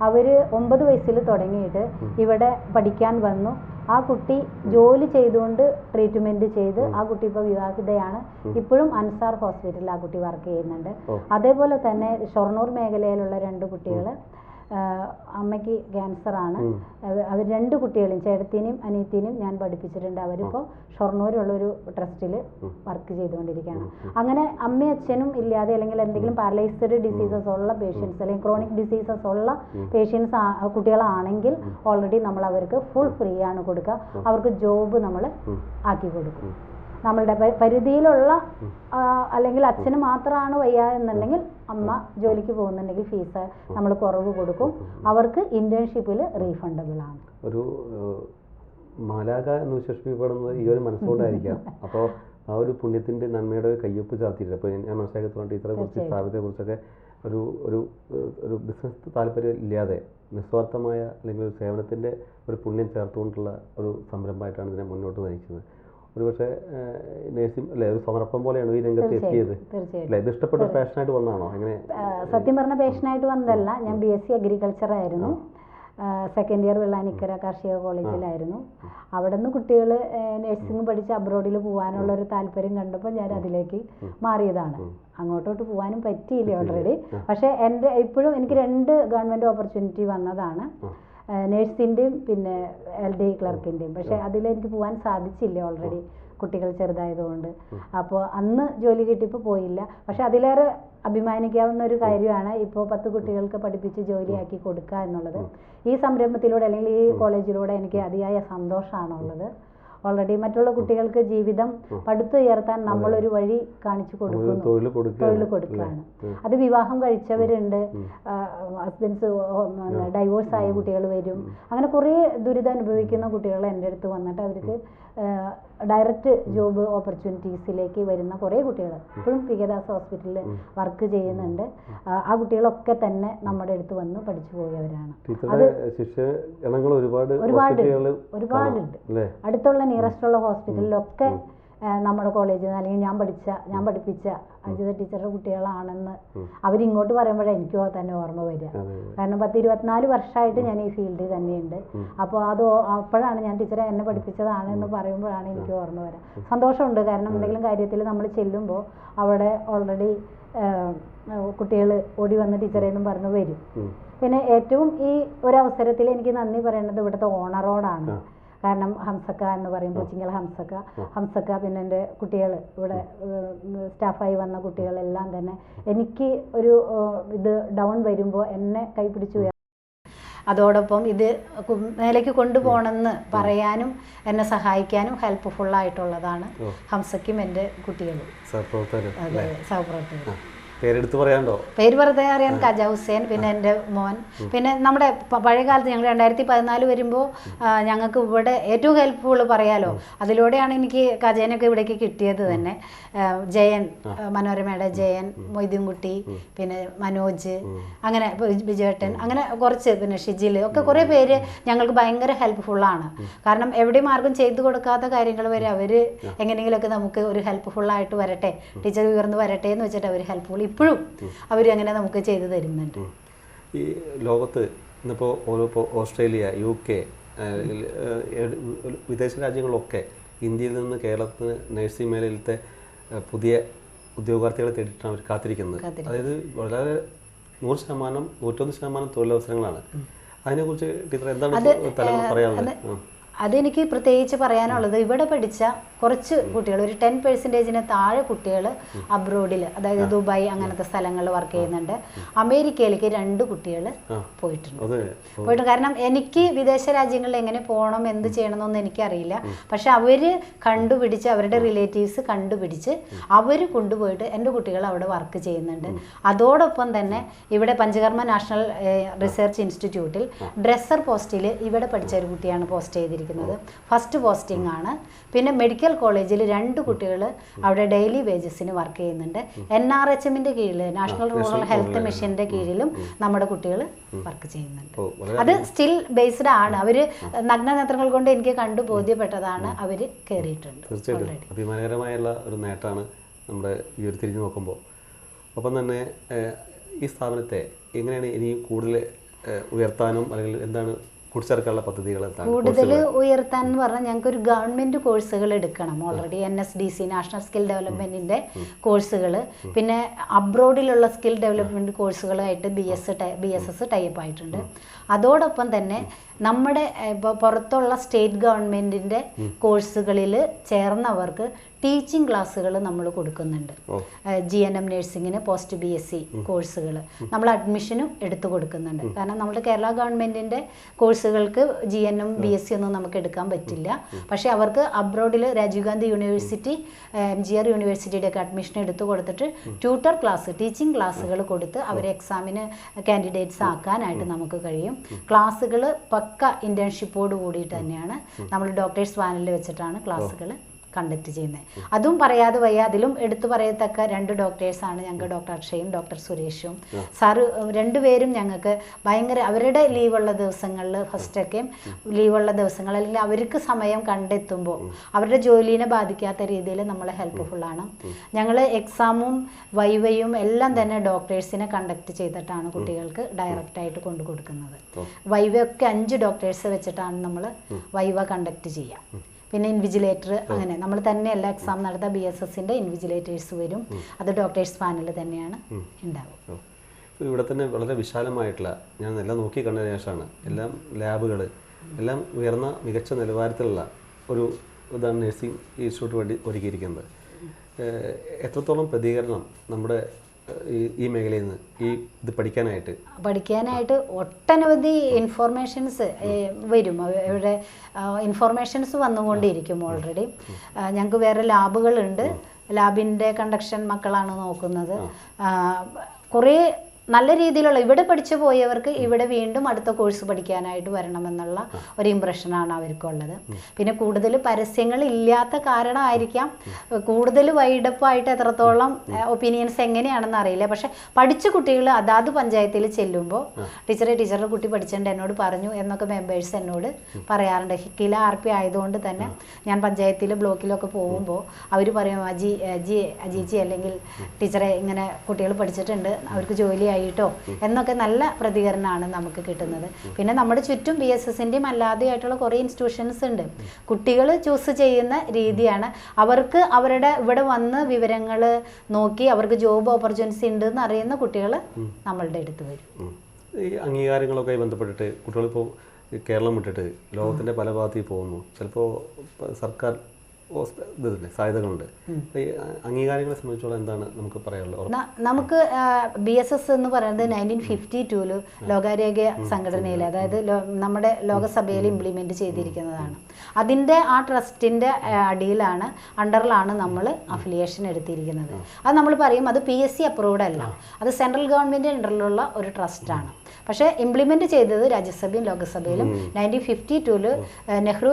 അവർ 9 വയസ്സിൽ തുടങ്ങിയിട്ട് ഇവിടെ പഠിക്കാൻ വന്നു. ആ കുട്ടി ജോലി ചെയ്തുകൊണ്ട് ട്രീറ്റ്മെന്റ് ചെയ്ത് ആ കുട്ടി ഇപ്പോൾ വിവാഹിതയാണ്. ഇപ്പോഴും അൻസാർ ഹോസ്പിറ്റലിൽ ആ കുട്ടി വർക്ക് ചെയ്യുന്നുണ്ട്. അതേപോലെ തന്നെ ഷൊർണൂർ മേഖലയിലുള്ള 2 കുട്ടികൾ, അമ്മയ്ക്ക് ക്യാൻസറാണ്. അവർ 2 കുട്ടികളെയും, ചേട്ടത്തിനെയും അനിയത്തിനെയും ഞാൻ പഠിപ്പിച്ചിട്ടുണ്ട്. അവരിപ്പോൾ ഷൊർണൂരുള്ളൊരു ട്രസ്റ്റിൽ വർക്ക് ചെയ്തുകൊണ്ടിരിക്കുകയാണ്. അങ്ങനെ അമ്മയും അച്ഛനും ഇല്ലാതെ അല്ലെങ്കിൽ എന്തെങ്കിലും പാരലൈസ്ഡ് ഡിസീസസ് ഉള്ള പേഷ്യൻസ് അല്ലെങ്കിൽ ക്രോണിക് ഡിസീസസ് ഉള്ള പേഷ്യൻസ് കുട്ടികളാണെങ്കിൽ ഓൾറെഡി നമ്മൾ അവർക്ക് ഫുൾ ഫ്രീ ആണ് കൊടുക്കുക. അവർക്ക് ജോബ് നമ്മൾ ആക്കി കൊടുക്കും. നമ്മളുടെ പരിധിയിലുള്ള, അല്ലെങ്കിൽ അച്ഛന് മാത്രമാണ് വയ്യ എന്നുണ്ടെങ്കിൽ അമ്മ ജോലിക്ക് പോകുന്നുണ്ടെങ്കിൽ ഫീസ് നമ്മൾ കുറവ് കൊടുക്കും. അവർക്ക് ഇന്റേൺഷിപ്പിൽ റീഫണ്ടബിൾ ആണ്. ഒരു മാലാഖ എന്ന് വിശേഷിപ്പിക്കപ്പെടുന്നത് ഈ ഒരു മനസ്സുകൊണ്ടായിരിക്കാം. അപ്പോൾ ആ ഒരു പുണ്യത്തിൻ്റെ നന്മയുടെ കയ്യൊപ്പ് ചാർത്തിയിട്ടുണ്ട്. അപ്പോൾ ഞാൻ മനസ്സിലാക്കിയിട്ടുള്ള ടീച്ചറെ കുറിച്ച്, സ്ഥാപനത്തെക്കുറിച്ചൊക്കെ ഒരു ഒരു ഒരു ബിസിനസ് താല്പര്യം ഇല്ലാതെ നിസ്വാർത്ഥമായ അല്ലെങ്കിൽ ഒരു സേവനത്തിൻ്റെ ഒരു പുണ്യം ചേർത്തുകൊണ്ടുള്ള ഒരു സംരംഭമായിട്ടാണ് ഇതിനെ മുന്നോട്ട് നയിക്കുന്നത്. ഒരുപക്ഷെ നേഴ്സിംഗ് അല്ലെ ഒരു സമർപ്പണം പോലെയാണ് ഈ രംഗത്ത് എത്തിയത്. അല്ലെ, ഇത് ഇഷ്ടപ്പെട്ട പാഷനായിട്ട് വന്നതാണോ? എങ്ങനെ? സത്യം പറഞ്ഞ പാഷനായിട്ട് വന്നതല്ല. ഞാൻ BSc അഗ്രികൾച്ചർ ആയിരുന്നു. സെക്കൻഡ് ഇയർ വെള്ളാനിക്കര കാർഷിക കോളേജിലായിരുന്നു. അവിടെ നിന്ന് കുട്ടികൾ നഴ്സിംഗ് പഠിച്ച് അബ്രോഡിൽ പോകാനുള്ള ഒരു താല്പര്യം കണ്ടപ്പോൾ ഞാൻ അതിലേക്ക് മാറിയതാണ്. അങ്ങോട്ടോട്ട് പോകാനും പറ്റിയില്ല ഓൾറെഡി. പക്ഷേ ഇപ്പോഴും എനിക്ക് 2 ഗവൺമെൻറ് ഓപ്പർച്യൂണിറ്റി വന്നതാണ്, നേഴ്സിൻ്റെയും പിന്നെ LD ക്ലർക്കിൻ്റെയും. പക്ഷേ അതിലെനിക്ക് പോകാൻ സാധിച്ചില്ല ഓൾറെഡി, കുട്ടികൾ ചെറുതായതുകൊണ്ട്. അപ്പോൾ അന്ന് ജോലി കിട്ടിയപ്പോൾ പോയില്ല. പക്ഷെ അതിലേറെ അഭിമാനിക്കാവുന്ന ഒരു കാര്യമാണ് ഇപ്പോൾ 10 കുട്ടികൾക്ക് പഠിപ്പിച്ച് ജോലിയാക്കി കൊടുക്കുക എന്നുള്ളത്. ഈ സംരംഭത്തിലൂടെ അല്ലെങ്കിൽ ഈ കോളേജിലൂടെ എനിക്ക് അതിയായ സന്തോഷമാണുള്ളത്. ഓൾറെഡി മറ്റുള്ള കുട്ടികൾക്ക് ജീവിതം പടുത്തുയർത്താൻ നമ്മളൊരു വഴി കാണിച്ചു കൊടുക്കുന്നു, തൊഴിൽ കൊടുക്കുകയാണ്. അത് വിവാഹം കഴിച്ചവരുണ്ട്, ഹസ്ബൻഡ്സ് ഡൈവോഴ്സ് ആയ കുട്ടികൾ വരും. അങ്ങനെ കുറേ ദുരിതം അനുഭവിക്കുന്ന കുട്ടികൾ എൻ്റെ അടുത്ത് വന്നിട്ട് അവർക്ക് ഡയറക്റ്റ് ജോബ് ഓപ്പർച്യൂണിറ്റീസിലേക്ക് വരുന്ന കുറേ കുട്ടികൾ ഇപ്പോഴും പികദാസ് ഹോസ്പിറ്റലിൽ വർക്ക് ചെയ്യുന്നുണ്ട്. ആ കുട്ടികളൊക്കെ തന്നെ നമ്മുടെ അടുത്ത് വന്ന് പഠിച്ചു പോയവരാണ്. ഒരുപാടുണ്ട്. അടുത്തുള്ള നിയറസ്റ്റ് ഉള്ള ഹോസ്പിറ്റലിലൊക്കെ നമ്മുടെ കോളേജിൽ നിന്ന് അല്ലെങ്കിൽ ഞാൻ പഠിപ്പിച്ച അജിത ടീച്ചറുടെ കുട്ടികളാണെന്ന് അവരിങ്ങോട്ട് പറയുമ്പോഴേ എനിക്കോ തന്നെ ഓർമ്മ വരിക. കാരണം 10-24 വർഷമായിട്ട് ഞാൻ ഈ ഫീൽഡിൽ തന്നെയുണ്ട്. അപ്പോൾ അപ്പോഴാണ് ഞാൻ ടീച്ചറെ എന്നെ പഠിപ്പിച്ചതാണ് എന്ന് പറയുമ്പോഴാണ് എനിക്ക് ഓർമ്മ വരിക. സന്തോഷമുണ്ട്. കാരണം എന്തെങ്കിലും കാര്യത്തിൽ നമ്മൾ ചെല്ലുമ്പോൾ അവിടെ ഓൾറെഡി കുട്ടികൾ ഓടി വന്ന് ടീച്ചറെ എന്നും പറഞ്ഞു വരും. പിന്നെ ഏറ്റവും ഈ ഒരവസരത്തിൽ എനിക്ക് നന്ദി പറയേണ്ടത് ഇവിടുത്തെ ഓണറോടാണ്. കാരണം ഹംസക്ക എന്ന് പറയുമ്പോൾ ചിങ്ങൽ ഹംസക്ക പിന്നെ എൻ്റെ കുട്ടികൾ ഇവിടെ സ്റ്റാഫായി വന്ന കുട്ടികളെല്ലാം തന്നെ എനിക്ക് ഒരു ഇത് ഡൗൺ വരുമ്പോൾ എന്നെ കൈപിടിച്ചു. അതോടൊപ്പം ഇത് മേലേക്ക് കൊണ്ടുപോകണമെന്ന് പറയാനും എന്നെ സഹായിക്കാനും ഹെൽപ്ഫുള്ളായിട്ടുള്ളതാണ് ഹംസയ്ക്കും എൻ്റെ കുട്ടികളും. അതെ, സഹപ്രവർത്തകർ. പേരെടുത്ത് പറയാണ്ടോ? പേര് വെറുതെ അറിയാൻ കജ ഹുസൈൻ, പിന്നെ എൻ്റെ മോൻ. പിന്നെ നമ്മുടെ പഴയ കാലത്ത് ഞങ്ങൾ 2014 വരുമ്പോൾ ഞങ്ങൾക്ക് ഇവിടെ ഏറ്റവും ഹെൽപ്ഫുൾ പറയാലോ, അതിലൂടെയാണ് എനിക്ക് കജേനൊക്കെ ഇവിടേക്ക് കിട്ടിയത് തന്നെ. ജയൻ, മനോരമയുടെ ജയൻ, മൊയ്തീൻകുട്ടി, പിന്നെ മനോജ്, അങ്ങനെ ബിജേട്ടൻ, അങ്ങനെ കുറച്ച്, പിന്നെ ഷിജിൽ ഒക്കെ കുറേ പേര് ഞങ്ങൾക്ക് ഭയങ്കര ഹെൽപ്ഫുള്ളാണ്. കാരണം എവിടെയും മാർഗം ചെയ്തു കൊടുക്കാത്ത കാര്യങ്ങൾ വരെ അവർ എങ്ങനെയെങ്കിലുമൊക്കെ നമുക്ക് ഒരു ഹെൽപ്ഫുള്ളായിട്ട് വരട്ടെ, ടീച്ചർ ഉയർന്നു വരട്ടെ എന്ന് വെച്ചിട്ട് അവർ ഹെൽപ്ഫുൾ ഇപ്പോഴും അവർ അങ്ങനെ നമുക്ക് ചെയ്തു തരുന്നുണ്ട്. ഈ ലോകത്ത് ഇന്നിപ്പോൾ ഓസ്ട്രേലിയ, UK, വിദേശ രാജ്യങ്ങളിലൊക്കെ ഇന്ത്യയിൽ നിന്ന് കേരളത്തിന് നഴ്സിംഗ് മേഖലയിലത്തെ പുതിയ ഉദ്യോഗാർത്ഥികളെ തേടിയിട്ടാണ് അവർ കാത്തിരിക്കുന്നത്. അതായത് വളരെ 100%, 101% തൊഴിലവസരങ്ങളാണ്. അതിനെക്കുറിച്ച് ടീച്ചർ എന്താണ് പറയാനുള്ളത്? അതെനിക്ക് പ്രത്യേകിച്ച് പറയാനുള്ളത്, ഇവിടെ പഠിച്ച കുറച്ച് കുട്ടികൾ, ഒരു 10% താഴെ കുട്ടികൾ അബ്രോഡിൽ, അതായത് ദുബായ് അങ്ങനത്തെ സ്ഥലങ്ങളിൽ വർക്ക് ചെയ്യുന്നുണ്ട്. അമേരിക്കയിലേക്ക് 2 കുട്ടികൾ പോയിട്ടുണ്ട്. കാരണം എനിക്ക് വിദേശ രാജ്യങ്ങളിൽ എങ്ങനെ പോകണം, എന്ത് ചെയ്യണമെന്നൊന്നും എനിക്കറിയില്ല. പക്ഷെ അവർ കണ്ടുപിടിച്ച്, അവരുടെ റിലേറ്റീവ്സ് കണ്ടുപിടിച്ച് അവർ കൊണ്ടുപോയിട്ട് എൻ്റെ കുട്ടികൾ അവിടെ വർക്ക് ചെയ്യുന്നുണ്ട്. അതോടൊപ്പം തന്നെ ഇവിടെ പഞ്ചകർമ്മ നാഷണൽ റിസർച്ച് ഇൻസ്റ്റിറ്റ്യൂട്ടിൽ ഡ്രസ്സർ പോസ്റ്റിൽ ഇവിടെ പഠിച്ച ഒരു കുട്ടിയാണ് പോസ്റ്റ് ചെയ്തിരിക്കുന്നത്. ഫസ്റ്റ് പോസ്റ്റിംഗ് ആണ്. പിന്നെ മെഡിക്കൽ കോളേജിൽ 2 കുട്ടികൾ അവിടെ ഡെയിലി വേജസിന് വർക്ക് ചെയ്യുന്നുണ്ട്. NRHMന്റെ കീഴിൽ, നാഷണൽ റൂറൽ ഹെൽത്ത് മിഷന്റെ കീഴിലും നമ്മുടെ കുട്ടികൾ വർക്ക് ചെയ്യുന്നുണ്ട്. അത് സ്റ്റിൽ ബേസ്ഡ് ആണ്. അവർ നഗ്നനേത്രങ്ങൾ കൊണ്ട് എനിക്ക് കണ്ടു ബോധ്യപ്പെട്ടതാണ്. അവർ കയറിയിട്ടുണ്ട്. തീർച്ചയായിട്ടും അഭിമാനകരമായുള്ള ഒരു നേട്ടമാണ് നമ്മുടെ ഈ ഒരു തിരിഞ്ഞു നോക്കുമ്പോൾ. ഒപ്പം തന്നെ ഈ സ്ഥാപനത്തെ എങ്ങനെയാണ് ഇനിയും കൂടുതൽ ഉയർത്താനും, അല്ലെങ്കിൽ എന്താണ് കൂട്ടിച്ചേർക്കാനുള്ള പദ്ധതികൾ? കൂടുതൽ ഉയർത്താൻ എന്ന് പറഞ്ഞാൽ ഞങ്ങൾക്ക് ഒരു ഗവൺമെൻറ് കോഴ്സുകൾ എടുക്കണം. ഓൾറെഡി NSDC, നാഷണൽ സ്കിൽ ഡെവലപ്മെൻറ്റിൻ്റെ കോഴ്സുകൾ, പിന്നെ അബ്രോഡിലുള്ള സ്കിൽ ഡെവലപ്മെൻറ്റ് കോഴ്സുകളായിട്ട് BSS ടൈപ്പ് ആയിട്ടുണ്ട്. അതോടൊപ്പം തന്നെ നമ്മുടെ ഇപ്പോൾ പുറത്തുള്ള സ്റ്റേറ്റ് ഗവൺമെൻറ്റിൻ്റെ കോഴ്സുകളിൽ ചേർന്നവർക്ക് ടീച്ചിങ് ക്ലാസ്സുകൾ നമ്മൾ കൊടുക്കുന്നുണ്ട്. GNM നഴ്സിങ്ങിന് പോസ്റ്റ് BSc കോഴ്സുകൾ നമ്മൾ അഡ്മിഷനും എടുത്തു കൊടുക്കുന്നുണ്ട്. കാരണം നമ്മുടെ കേരള ഗവൺമെൻറ്റിൻ്റെ കോഴ്സുകൾക്ക് GNM BSc ഒന്നും നമുക്ക് എടുക്കാൻ പറ്റില്ല. പക്ഷേ അവർക്ക് അബ്രോഡിൽ രാജീവ് ഗാന്ധി യൂണിവേഴ്സിറ്റി, MGR യൂണിവേഴ്സിറ്റിയുടെ ഒക്കെ അഡ്മിഷൻ എടുത്തു കൊടുത്തിട്ട് ട്യൂട്ടർ ക്ലാസ്, ടീച്ചിങ് ക്ലാസ്സുകൾ കൊടുത്ത് അവരെ എക്സാമിന് കാൻഡിഡേറ്റ്സ് ആക്കാനായിട്ട് നമുക്ക് കഴിയും. ക്ലാസ്സുകൾ പക്ക ഇൻറ്റേൺഷിപ്പോട് കൂടിയിട്ട് തന്നെയാണ് നമ്മൾ ഡോക്ടേഴ്സ് പാനലിൽ വെച്ചിട്ടാണ് ക്ലാസ്സുകൾ കണ്ടക്ട് ചെയ്യുന്നത്. അതും പറയാതെ വയ്യ. അതിലും എടുത്തു പറയത്തക്ക 2 ഡോക്ടേഴ്സാണ് ഞങ്ങൾക്ക്, ഡോക്ടർ അക്ഷയും ഡോക്ടർ സുരേഷും. സാറ് 2 പേരും ഞങ്ങൾക്ക് ഭയങ്കര, അവരുടെ ലീവുള്ള ദിവസങ്ങളിൽ, ഫസ്റ്റൊക്കെ ലീവുള്ള ദിവസങ്ങൾ, അല്ലെങ്കിൽ അവർക്ക് സമയം കണ്ടെത്തുമ്പോൾ അവരുടെ ജോലിനെ ബാധിക്കാത്ത രീതിയിൽ നമ്മളെ ഹെൽപ്ഫുള്ളാണ്. ഞങ്ങൾ എക്സാമും വൈവയും എല്ലാം തന്നെ ഡോക്ടേഴ്സിനെ കണ്ടക്ട് ചെയ്തിട്ടാണ് കുട്ടികൾക്ക് ഡയറക്റ്റായിട്ട് കൊണ്ടു കൊടുക്കുന്നത്. വൈവയൊക്കെ 5 ഡോക്ടേഴ്സ് വെച്ചിട്ടാണ് നമ്മൾ വൈവ കണ്ടക്ട് ചെയ്യുക. പിന്നെ ഇൻവിജിലേറ്റർ, അങ്ങനെ നമ്മൾ തന്നെയല്ല എക്സാം നടത്തുക. BSSന്റെ ഇൻവിജിലേറ്റേഴ്സ് വരും. അത് ഡോക്ടേഴ്സ് പാനൽ തന്നെയാണ് ഉണ്ടാവും. ഇവിടെ തന്നെ വളരെ വിശാലമായിട്ടുള്ള, ഞാൻ എല്ലാം നോക്കി കണ്ടതിന് ശേഷമാണ്, എല്ലാം ലാബുകൾ, എല്ലാം ഉയർന്ന മികച്ച നിലവാരത്തിലുള്ള ഒരു ഇതാണ് നഴ്സിംഗ് ഇൻസ്റ്റിറ്റ്യൂട്ട് വേണ്ടി ഒരുക്കിയിരിക്കുന്നത്. എത്രത്തോളം പ്രതികരണം നമ്മുടെ ഈ മേഖലയിൽ നിന്ന് ഇത് പഠിക്കാനായിട്ട് ഒട്ടനവധി ഇൻഫോർമേഷൻസ് വരും. ഇവിടെ ഇൻഫോർമേഷൻസ് വന്നുകൊണ്ടിരിക്കും. ഓൾറെഡി ഞങ്ങൾക്ക് വേറെ ലാബുകളുണ്ട്. ലാബിൻ്റെ കണ്ടക്ഷൻ മക്കളാണ് നോക്കുന്നത്. കുറേ നല്ല രീതിയിലുള്ള ഇവിടെ പഠിച്ചു പോയവർക്ക് ഇവിടെ വീണ്ടും അടുത്ത കോഴ്സ് പഠിക്കാനായിട്ട് വരണമെന്നുള്ള ഒരു ഇമ്പ്രഷനാണ് അവർക്കുള്ളത്. പിന്നെ കൂടുതൽ പരസ്യങ്ങൾ ഇല്ലാത്ത കാരണമായിരിക്കാം കൂടുതൽ വൈഡപ്പായിട്ട് എത്രത്തോളം ഒപ്പീനിയൻസ് എങ്ങനെയാണെന്ന് അറിയില്ല. പക്ഷെ പഠിച്ച കുട്ടികൾ അതാത് പഞ്ചായത്തിൽ ചെല്ലുമ്പോൾ ടീച്ചറുടെ കുട്ടി പഠിച്ചിട്ടുണ്ട് എന്നോട് പറഞ്ഞു എന്നൊക്കെ മെമ്പേഴ്സ് എന്നോട് പറയാറുണ്ട്. കില RP ആയതുകൊണ്ട് തന്നെ ഞാൻ പഞ്ചായത്തിൽ ബ്ലോക്കിലൊക്കെ പോകുമ്പോൾ അവർ പറയും അജീജി അല്ലെങ്കിൽ ടീച്ചറെ ഇങ്ങനെ കുട്ടികൾ പഠിച്ചിട്ടുണ്ട് അവർക്ക് ജോലി ആയിട്ടോ എന്നൊക്കെ നല്ല പ്രതികരണമാണ് നമുക്ക് കിട്ടുന്നത്. പിന്നെ നമ്മുടെ ചുറ്റും BSSൻ്റെയും അല്ലാതെയായിട്ടുള്ള കുറേ ഇൻസ്റ്റിറ്റ്യൂഷൻസ് ഉണ്ട്. കുട്ടികൾ ചൂസ് ചെയ്യുന്ന രീതിയാണ്. അവർക്ക് അവരുടെ ഇവിടെ വന്ന് വിവരങ്ങൾ നോക്കി അവർക്ക് ജോബ് ഓപ്പർച്യൂണിറ്റീസ് ഉണ്ട് എന്ന് അറിയുന്ന കുട്ടികൾ നമ്മളുടെ അടുത്ത് വരും. ഈ അംഗീകാരങ്ങളൊക്കെ ബന്ധപ്പെട്ടിട്ട് കുട്ടികളിപ്പോൾ കേരളം വിട്ടിട്ട് ലോകത്തിൻ്റെ പല ഭാഗത്തേക്ക് പോകുന്നു. ചിലപ്പോൾ സർക്കാർ സാധ്യതകളുണ്ട്. ഈ അംഗീകാരങ്ങളെ സംബന്ധിച്ചോളം എന്താണ് നമുക്ക് പറയാനുള്ളത്? നമുക്ക് BSS എന്ന് പറയുന്നത് 1952 ലോകാരോഗ്യ സംഘടനയിൽ, അതായത് നമ്മുടെ ലോകസഭയിൽ ഇംപ്ലിമെൻറ്റ് ചെയ്തിരിക്കുന്നതാണ്. അതിൻ്റെ ആ ട്രസ്റ്റിൻ്റെ അടിയിലാണ് അണ്ടറിലാണ് നമ്മൾ അഫിലിയേഷൻ എടുത്തിരിക്കുന്നത്. അത് നമ്മൾ പറയും അത് PSC അപ്രൂവ്ഡ് അല്ല, അത് സെൻട്രൽ ഗവൺമെൻറ് അണ്ടറിലുള്ള ഒരു ട്രസ്റ്റാണ്. പക്ഷേ ഇംപ്ലിമെൻറ്റ് ചെയ്തത് രാജ്യസഭയും ലോകസഭയിലും 1952 നെഹ്റു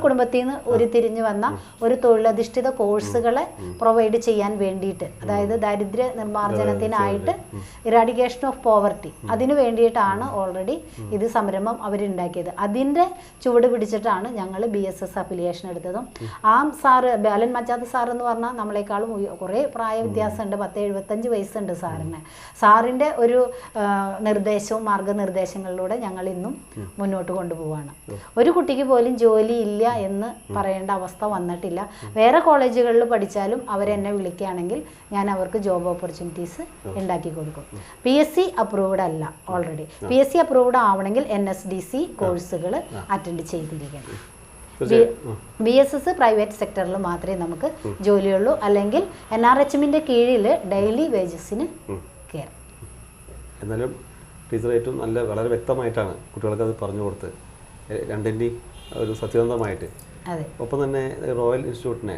കുടുംബത്തിൽ നിന്ന് ഉരുത്തിരിഞ്ഞു വന്ന ഒരു തൊഴിലധിഷ്ഠിത കോഴ്സുകളെ പ്രൊവൈഡ് ചെയ്യാൻ വേണ്ടിയിട്ട്, അതായത് ദാരിദ്ര്യ നിർമ്മാർജ്ജനത്തിനായിട്ട്, ഇറാഡിക്കേഷൻ ഓഫ് പോവർട്ടി, അതിനു വേണ്ടിയിട്ടാണ് ഓൾറെഡി ഇത് സംരംഭം അവരുണ്ടാക്കിയത്. അതിൻ്റെ ചുവട് പിടിച്ചിട്ടാണ് ഞങ്ങൾ BSS അഫിലിയേഷൻ എടുത്തതും. ആ സാറ് ബാലൻ മച്ചാത്ത് സാർ എന്ന് പറഞ്ഞാൽ നമ്മളെക്കാളും കുറേ പ്രായ വ്യത്യാസമുണ്ട്, 10-75 വയസ്സുണ്ട് സാറിന്. സാറിൻ്റെ ഒരു നിർദ്ദേശവും മാർഗനിർദ്ദേശങ്ങളിലൂടെ ഞങ്ങൾ ഇന്നും മുന്നോട്ട് കൊണ്ടുപോവാണ്. ഒരു കുട്ടിക്ക് പോലും ജോലി ഇല്ല എന്ന് പറയേണ്ട അവസ്ഥ വന്നിട്ടില്ല. വേറെ കോളേജുകളിൽ പഠിച്ചാലും അവരെന്നെ വിളിക്കുകയാണെങ്കിൽ ഞാൻ അവർക്ക് ജോബ് ഓപ്പർച്യൂണിറ്റീസ് ഉണ്ടാക്കി കൊടുക്കും. PSC അപ്രൂവ്ഡ് അല്ല, ഓൾറെഡി PSC അപ്രൂവ്ഡ് ആവണമെങ്കിൽ NSDC കോഴ്സുകൾ അറ്റൻഡ് ചെയ്തിരിക്കണം. BSS പ്രൈവറ്റ് സെക്ടറിൽ മാത്രമേ നമുക്ക് ജോലിയുള്ളൂ, അല്ലെങ്കിൽ NRHMൻ്റെ കീഴിൽ ഡെയിലി വേജസിന് കയറും. എന്നാലും ടീച്ചർ ഏറ്റവും വളരെ വ്യക്തമായിട്ടാണ് കുട്ടികൾക്ക് അത് പറഞ്ഞു കൊടുത്ത്, രണ്ടിൻ്റെയും ഒരു സത്യസന്ധമായിട്ട്. ഒപ്പം തന്നെ റോയൽ ഇൻസ്റ്റിറ്റ്യൂട്ടിനെ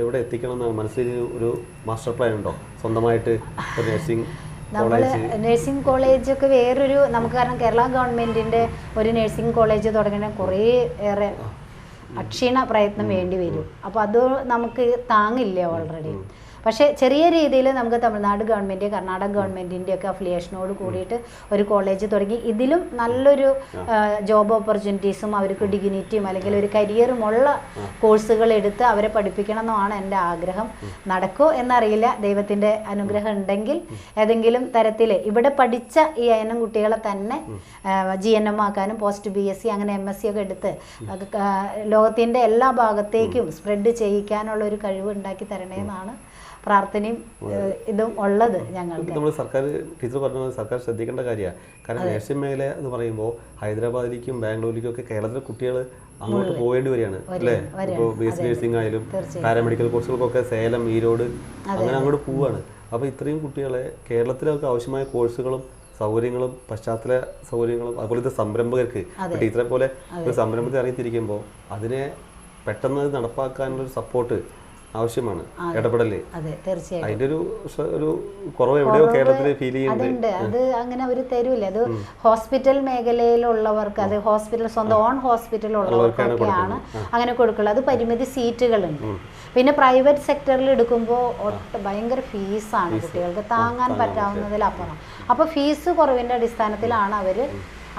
എവിടെ എത്തിക്കണം എന്നാണ് മനസ്സിൽ ഒരു മാസ്റ്റർ പ്ലാൻ ഉണ്ടോ? സ്വന്തമായിട്ട് നഴ്സിംഗ് കോളേജൊക്കെ വേറൊരു നമുക്ക്, കാരണം കേരള ഗവൺമെൻറ്റിൻ്റെ ഒരു നഴ്സിംഗ് കോളേജ് തുടങ്ങാൻ കുറേ ഏറെ അക്ഷീണ പ്രയത്നം വേണ്ടി വരും. അപ്പോൾ അത് നമുക്ക് താങ്ങില്ല ഓൾറെഡി. പക്ഷേ ചെറിയ രീതിയിൽ നമുക്ക് തമിഴ്നാട് ഗവൺമെൻറ്, കർണാടക ഗവൺമെൻറ്റിൻ്റെ ഒക്കെ അഫിലിയേഷനോട് കൂടിയിട്ട് ഒരു കോളേജ് തുടങ്ങി ഇതിലും നല്ലൊരു ജോബ് ഓപ്പർച്യൂണിറ്റീസും അവർക്ക് ഡിഗ്നിറ്റിയും അല്ലെങ്കിൽ ഒരു കരിയറുമുള്ള കോഴ്സുകൾ എടുത്ത് അവരെ പഠിപ്പിക്കണം എന്നാണ് എൻ്റെ ആഗ്രഹം. നടക്കുമോ എന്നറിയില്ല. ദൈവത്തിൻ്റെ അനുഗ്രഹം ഉണ്ടെങ്കിൽ ഏതെങ്കിലും തരത്തിൽ ഇവിടെ പഠിച്ച ഈ അയനം കുട്ടികളെ തന്നെ GNM ആക്കാനും പോസ്റ്റ് BSc അങ്ങനെ MSc ഒക്കെ എടുത്ത് ലോകത്തിൻ്റെ എല്ലാ ഭാഗത്തേക്കും സ്പ്രെഡ് ചെയ്യിക്കാനുള്ള ഒരു കഴിവ് ഉണ്ടാക്കി തരണേന്നാണ് പ്രാർത്ഥനയും ഇതും ഉള്ളത് ഞങ്ങൾക്ക്. നമ്മൾ സർക്കാർ ടീച്ചർ പറഞ്ഞത് സർക്കാർ ശ്രദ്ധിക്കേണ്ട കാര്യമാണ്. കാരണം നഴ്സിംഗ് മേഖല എന്ന് പറയുമ്പോൾ ഹൈദരാബാദിലേക്കും ബാംഗ്ലൂരിലേക്കും ഒക്കെ കേരളത്തിലെ കുട്ടികൾ അങ്ങോട്ട് പോകേണ്ടി വരികയാണ് അല്ലേ? ഇപ്പോൾ BSc നഴ്സിംഗ് ആയാലും പാരാമെഡിക്കൽ കോഴ്സുകൾക്കൊക്കെ സേലം, ഈരോട് അങ്ങനെ അങ്ങോട്ട് പോവുകയാണ്. അപ്പോൾ ഇത്രയും കുട്ടികളെ കേരളത്തിലൊക്കെ ആവശ്യമായ കോഴ്സുകളും സൗകര്യങ്ങളും പശ്ചാത്തല സൗകര്യങ്ങളും അതുപോലത്തെ സംരംഭകർക്ക് ടീച്ചറെ പോലെ ഒരു സംരംഭത്തെ ഇറങ്ങിത്തിരിക്കുമ്പോൾ അതിനെ പെട്ടെന്ന് നടപ്പാക്കാനുള്ളൊരു സപ്പോർട്ട് ആവശ്യമാണ്, ഇടപെടല്. അതിന്റെ ഒരു കുറവ് എവിടെയോ കേരളത്തിൽ ഫീൽ ചെയ്യുന്നുണ്ട്. അത് അങ്ങനെ അവർ തരൂല. അത് ഹോസ്പിറ്റൽ മേഖലയിലുള്ളവർക്ക്, അത് ഹോസ്പിറ്റൽ സ്വന്തം ഓൺ ഹോസ്പിറ്റൽ ഉള്ളവർക്കൊക്കെയാണ് അങ്ങനെ കൊടുക്കുള്ളത്. അത് പരിമിതി സീറ്റുകളുണ്ട്. പിന്നെ പ്രൈവറ്റ് സെക്ടറിൽ എടുക്കുമ്പോൾ ഭയങ്കര ഫീസാണ് കുട്ടികൾക്ക് താങ്ങാൻ പറ്റാവുന്നതിലപ്പുറം. അപ്പോൾ ഫീസ് കുറവിൻ്റെ അടിസ്ഥാനത്തിലാണ് അവർ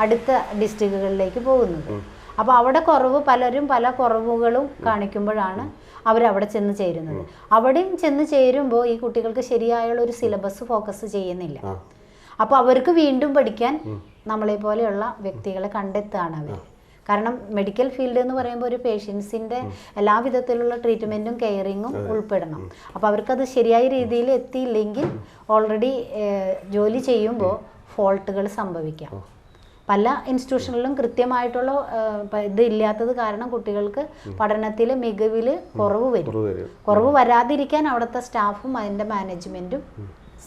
അടുത്ത ഡിസ്ട്രിക്റ്റുകളിലേക്ക് പോകുന്നത്. അപ്പോൾ അവിടെ പലരും പല കുറവുകളും കാണിക്കുമ്പോഴാണ് അവരവിടെ ചെന്ന് ചേരുന്നത്. അവിടെയും ചെന്ന് ചേരുമ്പോൾ ഈ കുട്ടികൾക്ക് ശരിയായുള്ള ഒരു സിലബസ് ഫോക്കസ് ചെയ്യുന്നില്ല. അപ്പോൾ അവർക്ക് വീണ്ടും പഠിക്കാൻ നമ്മളെ പോലെയുള്ള വ്യക്തികളെ കണ്ടെത്തുകയാണ് അവർ. കാരണം മെഡിക്കൽ ഫീൽഡ് എന്ന് പറയുമ്പോൾ ഒരു പേഷ്യൻസിൻ്റെ എല്ലാ വിധത്തിലുള്ള ട്രീറ്റ്മെൻറ്റും കെയറിങ്ങും ഉൾപ്പെടണം. അപ്പോൾ അവർക്കത് ശരിയായ രീതിയിൽ എത്തിയില്ലെങ്കിൽ ഓൾറെഡി ജോലി ചെയ്യുമ്പോൾ ഫോൾട്ടുകൾ സംഭവിക്കാം. പല ഇൻസ്റ്റിറ്റ്യൂഷനിലും കൃത്യമായിട്ടുള്ള ഇത് ഇല്ലാത്തത് കാരണം കുട്ടികൾക്ക് പഠനത്തിൽ മികവിൽ കുറവ് വരും. കുറവ് വരാതിരിക്കാൻ അവിടുത്തെ സ്റ്റാഫും അതിൻ്റെ മാനേജ്മെൻറ്റും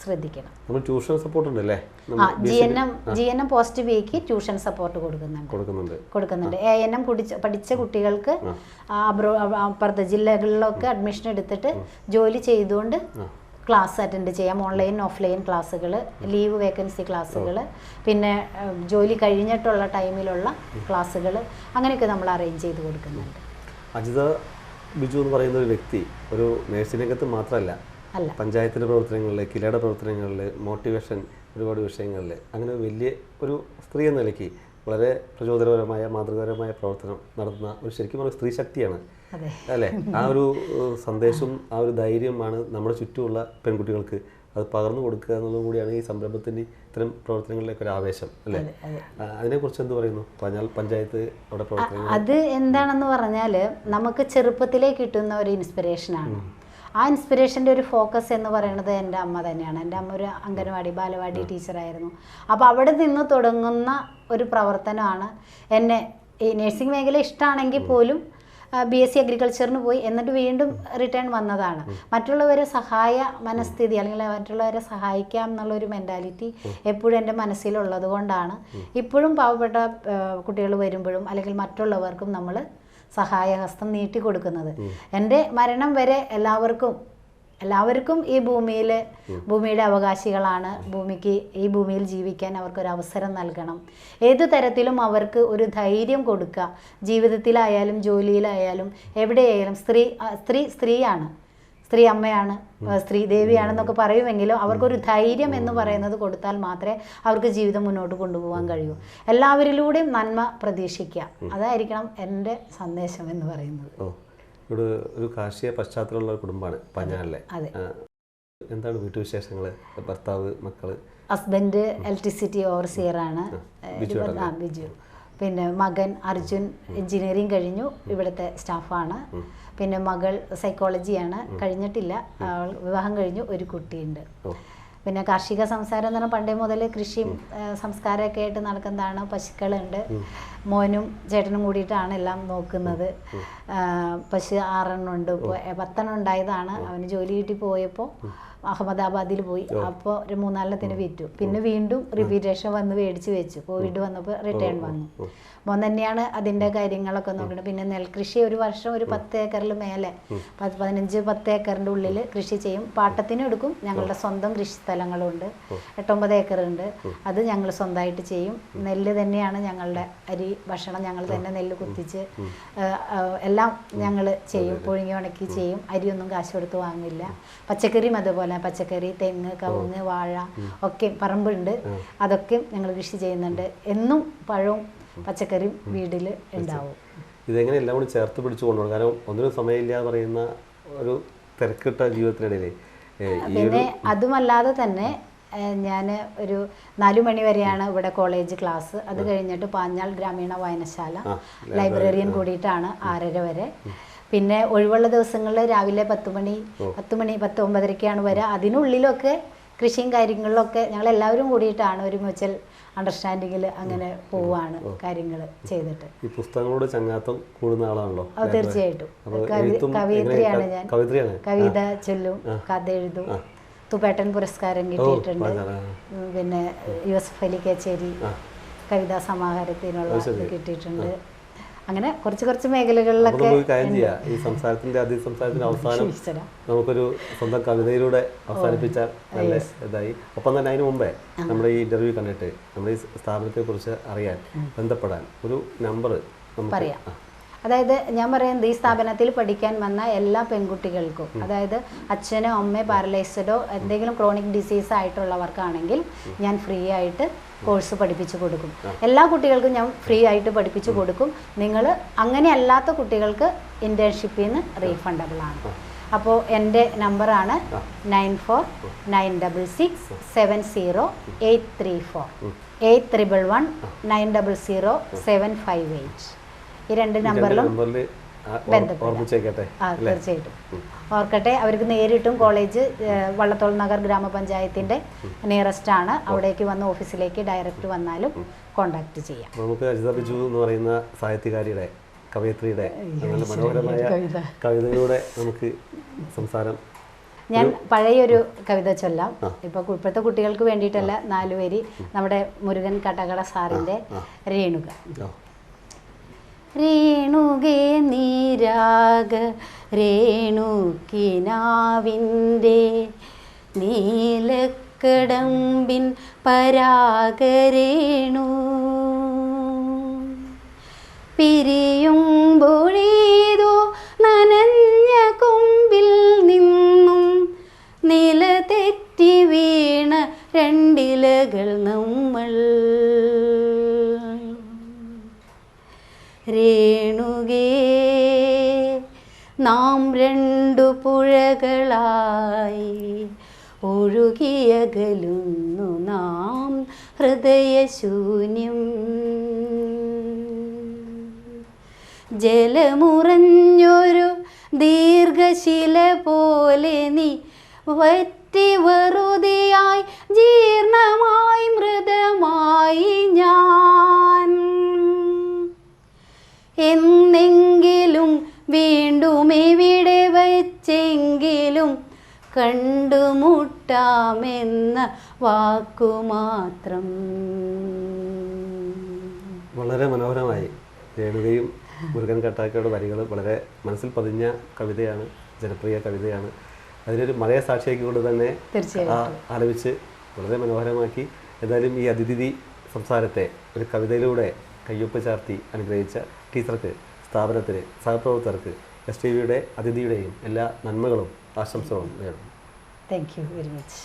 ശ്രദ്ധിക്കണം. ട്യൂഷൻ സപ്പോർട്ട് ഉണ്ടല്ലേ? GNM പോസ്റ്റ് ബിക്ക് ട്യൂഷൻ സപ്പോർട്ട് കൊടുക്കുന്നുണ്ട്. ANM പഠിച്ച കുട്ടികൾക്ക് അപ്പുറത്തെ ജില്ലകളിലൊക്കെ അഡ്മിഷൻ എടുത്തിട്ട് ജോലി ചെയ്തുകൊണ്ട് ക്ലാസ് അറ്റൻഡ് ചെയ്യാം. ഓൺലൈൻ ഓഫ്ലൈൻ ക്ലാസ്സുകൾ, ലീവ് വേക്കൻസി ക്ലാസ്സുകൾ, പിന്നെ ജോലി കഴിഞ്ഞിട്ടുള്ള ടൈമിലുള്ള ക്ലാസ്സുകൾ, അങ്ങനെയൊക്കെ നമ്മൾ അറേഞ്ച് ചെയ്ത് കൊടുക്കുന്നുണ്ട്. അജിത ബിജു എന്ന് പറയുന്ന ഒരു വ്യക്തി ഒരു നേഴ്സിംഗ് രംഗത്ത് മാത്രമല്ല, പഞ്ചായത്തിൻ്റെ പ്രവർത്തനങ്ങളിൽ, കിലയുടെ പ്രവർത്തനങ്ങളിൽ, മോട്ടിവേഷൻ ഒരുപാട് വിഷയങ്ങളിൽ അങ്ങനെ വലിയ ഒരു സ്ത്രീ എന്ന നിലയ്ക്ക് വളരെ പ്രചോദനപരമായ മാതൃകാപരമായ പ്രവർത്തനം നടത്തുന്ന ഒരു ശരിക്കും പറഞ്ഞ സ്ത്രീ ശക്തിയാണ് അല്ലേ? ആ ഒരു സന്ദേശം, ആ ഒരു ധൈര്യമാണ് നമ്മുടെ ചുറ്റുമുള്ള പെൺകുട്ടികൾക്ക് അത് പകർന്നു കൊടുക്കുക എന്നുള്ളതും കൂടിയാണ് ഈ സംരംഭത്തിൻ്റെ ഇത്തരം പ്രവർത്തനങ്ങളിലേക്ക് ഒരു ആവേശം അല്ലേ? അതിനെക്കുറിച്ച് എന്ത് പറയുന്നു പഞ്ചായത്ത് അവിടെ പ്രവർത്തനങ്ങൾ? അത് എന്താണെന്ന് പറഞ്ഞാൽ നമുക്ക് ചെറുപ്പത്തിലേ കിട്ടുന്ന ഒരു ഇൻസ്പിറേഷനാണ്. ആ ഇൻസ്പിറേഷൻ്റെ ഒരു ഫോക്കസ് എന്ന് പറയുന്നത് എൻ്റെ അമ്മ തന്നെയാണ്. എൻ്റെ അമ്മ ഒരു അംഗനവാടി ബാലവാടി ടീച്ചറായിരുന്നു. അപ്പോൾ അവിടെ നിന്ന് തുടങ്ങുന്ന ഒരു പ്രവർത്തനമാണ് എന്നെ ഈ നഴ്സിംഗ് മേഖല ഇഷ്ടമാണെങ്കിൽ പോലും BSc അഗ്രികൾച്ചറിന് പോയി എന്നിട്ട് വീണ്ടും റിട്ടേൺ വന്നതാണ്. മറ്റുള്ളവരെ സഹായ മനസ്ഥിതി അല്ലെങ്കിൽ മറ്റുള്ളവരെ സഹായിക്കാം എന്നുള്ളൊരു മെൻറ്റാലിറ്റി എപ്പോഴും എൻ്റെ മനസ്സിലുള്ളത് കൊണ്ടാണ് ഇപ്പോഴും പാവപ്പെട്ട കുട്ടികൾ വരുമ്പോഴും അല്ലെങ്കിൽ മറ്റുള്ളവർക്കും നമ്മൾ സഹായഹസ്തം നീട്ടിക്കൊടുക്കുന്നത്. എൻ്റെ മരണം വരെ എല്ലാവർക്കും ഈ ഭൂമിയുടെ അവകാശികളാണ്. ഈ ഭൂമിയിൽ ജീവിക്കാൻ അവർക്കൊരു അവസരം നൽകണം. ഏത് തരത്തിലും അവർക്ക് ഒരു ധൈര്യം കൊടുക്കുക. ജീവിതത്തിലായാലും ജോലിയിലായാലും എവിടെയായാലും സ്ത്രീയാണ്, സ്ത്രീ അമ്മയാണ്, സ്ത്രീ ദേവിയാണെന്നൊക്കെ പറയുമെങ്കിലും അവർക്കൊരു ധൈര്യം എന്ന് പറയുന്നത് കൊടുത്താൽ മാത്രമേ അവർക്ക് ജീവിതം മുന്നോട്ട് കൊണ്ടുപോകാൻ കഴിയൂ. എല്ലാവരിലൂടെയും നന്മ പ്രതീക്ഷിക്കുക, അതായിരിക്കണം എൻ്റെ സന്ദേശം എന്ന് പറയുന്നത്. ഒരു കാർഷിക പശ്ചാത്തലമുള്ള ഒരു കുടുംബമാണ് പഞ്ഞാലിലെ. എന്താണ് വീട്ടുവിശേഷങ്ങൾ? ഭർത്താവ്, മക്കള്? ഹസ്ബൻഡ് ഇലക്ട്രിസിറ്റി ഓവർസിയറാണ്, ബിജു. പിന്നെ മകൻ അർജുൻ എഞ്ചിനീയറിംഗ് കഴിഞ്ഞു, ഇവിടുത്തെ സ്റ്റാഫാണ്. പിന്നെ മകൾ സൈക്കോളജിയാണ്, കഴിഞ്ഞിട്ടില്ല, വിവാഹം കഴിഞ്ഞു, ഒരു കുട്ടിയുണ്ട്. പിന്നെ കാർഷിക സംസാരം എന്ന് പറഞ്ഞാൽ പണ്ടേ മുതൽ കൃഷിയും സംസ്കാരമൊക്കെ ആയിട്ട് നടക്കുന്നതാണ്. പശുക്കളുണ്ട്, മോനും ചേട്ടനും കൂടിയിട്ടാണ് എല്ലാം നോക്കുന്നത്. പശു 6 ഉണ്ട്, 10 ഉണ്ടായതാണ്. അവന് ജോലി കിട്ടി പോയപ്പോൾ അഹമ്മദാബാദിൽ പോയി. അപ്പോൾ ഒരു 3-4 വിറ്റു. പിന്നെ വീണ്ടും റിപ്പീറ്റേഷൻ വന്ന് മേടിച്ച് വെച്ചു. കോവിഡ് വന്നപ്പോൾ റിട്ടേൺ വന്നു. മോൻ തന്നെയാണ് അതിൻ്റെ കാര്യങ്ങളൊക്കെ നോക്കുന്നത്. പിന്നെ നെൽകൃഷി ഒരു വർഷം ഒരു 10 ഏക്കറിൽ മേലെ 15-10 ഏക്കറിൻ്റെ ഉള്ളിൽ കൃഷി ചെയ്യും. പാട്ടത്തിന് എടുക്കും. ഞങ്ങളുടെ സ്വന്തം കൃഷി സ്ഥലങ്ങളുണ്ട്, 8-9 ഏക്കറുണ്ട്. അത് ഞങ്ങൾ സ്വന്തമായിട്ട് ചെയ്യും. നെല്ല് തന്നെയാണ് ഞങ്ങളുടെ അരി ഭക്ഷണം. ഞങ്ങൾ തന്നെ നെല്ല് കുത്തിച്ച് എല്ലാം ഞങ്ങൾ ചെയ്യും. പുഴുങ്ങി ഉണക്കി ചെയ്യും. അരിയൊന്നും കാശ് കൊടുത്ത് വാങ്ങില്ല. പച്ചക്കറിയും അതുപോലെ, പച്ചക്കറി, തെങ്ങ്, കവുങ്ങ്, വാഴ ഒക്കെ പറമ്പുണ്ട്. അതൊക്കെ ഞങ്ങൾ കൃഷി ചെയ്യുന്നുണ്ട്. എന്നും പഴവും പച്ചക്കറിയും വീട്ടിൽ ഉണ്ടാവും. ഇതെങ്ങനെ എല്ലാം കൂടി ചേർത്ത് പിടിച്ചു കൊണ്ടുപോകണം? കാരണം ഒന്നിനും സമയമില്ല പറയുന്ന ഒരു തിരക്കിട്ട ജീവിതത്തിനിടയിൽ. പിന്നെ അതുമല്ലാതെ തന്നെ ഞാൻ ഒരു 4 മണി വരെയാണ് ഇവിടെ കോളേജ് ക്ലാസ്. അത് കഴിഞ്ഞിട്ട് പാഞ്ഞാൾ ഗ്രാമീണ വായനശാല ലൈബ്രറിയൻ കൂടിയിട്ടാണ് 6:30 വരെ. പിന്നെ ഒഴിവുള്ള ദിവസങ്ങളിൽ രാവിലെ 10 മണി 10-9:30 വരിക. അതിനുള്ളിലൊക്കെ കൃഷിയും കാര്യങ്ങളിലൊക്കെ ഞങ്ങൾ എല്ലാവരും കൂടിയിട്ടാണ് ഒരു മ്യൂച്വൽ അണ്ടർസ്റ്റാൻഡിങ്ങിൽ അങ്ങനെ പോവാണ് കാര്യങ്ങൾ ചെയ്തിട്ട്. ഈ പുസ്തകങ്ങളോട് ചങ്ങാത്തം കൂടുന്ന ആളാണല്ലോ? തീർച്ചയായിട്ടും. കവിയത്രിയാണ് ഞാൻ. കവിത ചൊല്ലും, കഥ എഴുതും. തുപ്പേട്ടൻ പുരസ്കാരം കിട്ടിയിട്ടുണ്ട്. പിന്നെ യൂസഫ് അലി കേച്ചേരി കവിതാ സമാഹാരത്തിനുള്ള ഇത് കിട്ടിയിട്ടുണ്ട്. അങ്ങനെ കുറച്ച് മേഖലകളിലൊക്കെ ഈ സംസാരത്തിന്റെ അവസാനം നമുക്കൊരു സ്വന്തം കവിതയിലൂടെ അവസാനിപ്പിച്ചാൽ നല്ല ഇതായി. ഒപ്പം തന്നെ അതിന് മുമ്പേ നമ്മുടെ ഈ ഇന്റർവ്യൂ കണ്ടിട്ട് നമ്മുടെ ഈ സ്ഥാപനത്തെ കുറിച്ച് അറിയാൻ ബന്ധപ്പെടാൻ ഒരു നമ്പർ പറയാം. അതായത് ഞാൻ പറയുന്നത് ഈ സ്ഥാപനത്തിൽ പഠിക്കാൻ വന്ന എല്ലാ പെൺകുട്ടികൾക്കും, അതായത് അച്ഛനോ അമ്മയോ പാരലൈസ്ഡോ എന്തെങ്കിലും ക്രോണിക് ഡിസീസ് ആയിട്ടുള്ളവർക്കാണെങ്കിൽ ഞാൻ ഫ്രീ ആയിട്ട് കോഴ്സ് പഠിപ്പിച്ചു കൊടുക്കും. എല്ലാ കുട്ടികൾക്കും ഞാൻ ഫ്രീ ആയിട്ട് പഠിപ്പിച്ചു കൊടുക്കും. നിങ്ങൾ അങ്ങനെ അല്ലാത്ത കുട്ടികൾക്ക് ഇന്റേൺഷിപ്പിൽ നിന്ന് റീഫണ്ടബിൾ ആണ്. അപ്പോൾ എൻ്റെ നമ്പറാണ് 9496670834 8111 900 758. ഈ 2 നമ്പറിലും ഓർമ്മിച്ചേക്കട്ടെ. തീർച്ചയായിട്ടും ഓർക്കട്ടെ. അവർക്ക് നേരിട്ടും കോളേജ് വള്ളത്തോൾ നഗർ ഗ്രാമപഞ്ചായത്തിൻ്റെ നിയറസ്റ്റ് ആണ്. അവിടേക്ക് വന്ന് ഓഫീസിലേക്ക് ഡയറക്റ്റ് വന്നാലും കോണ്ടാക്ട് ചെയ്യാം. നമുക്ക് അജിത ബിജു എന്ന് പറയുന്ന സാഹിത്യകാരിയുടെ കവയത്രിയുടെ നല്ല മനോഹരമായ കവിതയിലൂടെ നമുക്ക് സംസാരം. ഞാൻ പഴയൊരു കവിത ചൊല്ലാം. ഇപ്പോഴത്തെ കുട്ടികൾക്ക് വേണ്ടിയിട്ടല്ല, 4 വരി നമ്മുടെ മുരുകൻ കട്ടകട സാറിൻ്റെ രേണുക. രേണുകേ നീരാഗ രേണുക്കിനാവിൻ്റെ നീലക്കടമ്പിൻ പരാഗരേണു പിരിയുമ്പോഴേതോ നനഞ്ഞ കൊമ്പിൽ നിന്നും നില തെറ്റി വീണ 2 ഇലകൾ നമ്മൾ. രേണുകേ നാം 2 പുഴകളായി ഒഴുകിയകലുന്നു നാം ഹൃദയശൂന്യം. ജലമുറഞ്ഞൊരു ദീർഘശില പോലെ നീ വറ്റി വെറുതെയായി ജീർണമായി മൃതമായി ഞാൻ. എന്നെങ്കിലും വീണ്ടും എവിടെ വച്ചെങ്കിലും കണ്ടുമുട്ടാമെന്ന വാക്കുമാത്രം. വളരെ മനോഹരമായി രേണുകയും മുരുകൻ കട്ടാക്കയുടെ വരികൾ വളരെ മനസ്സിൽ പതിഞ്ഞ കവിതയാണ്, ജനപ്രിയ കവിതയാണ്. അതിനൊരു മഴയെ സാക്ഷിയാക്കിക്കൊണ്ട് തന്നെ ആലപിച്ച് വളരെ മനോഹരമാക്കി. എന്തായാലും ഈ അതിഥി സംസാരത്തെ ഒരു കവിതയിലൂടെ കയ്യൊപ്പ് ചാർത്തി അനുഗ്രഹിച്ച ടീച്ചർക്ക്, സ്ഥാപനത്തിന്, സഹപ്രവർത്തകർക്ക്, STVയുടെ അതിഥിയുടെയും എല്ലാ നന്മകളും ആശംസകളും നേരുന്നു. Thank you very much.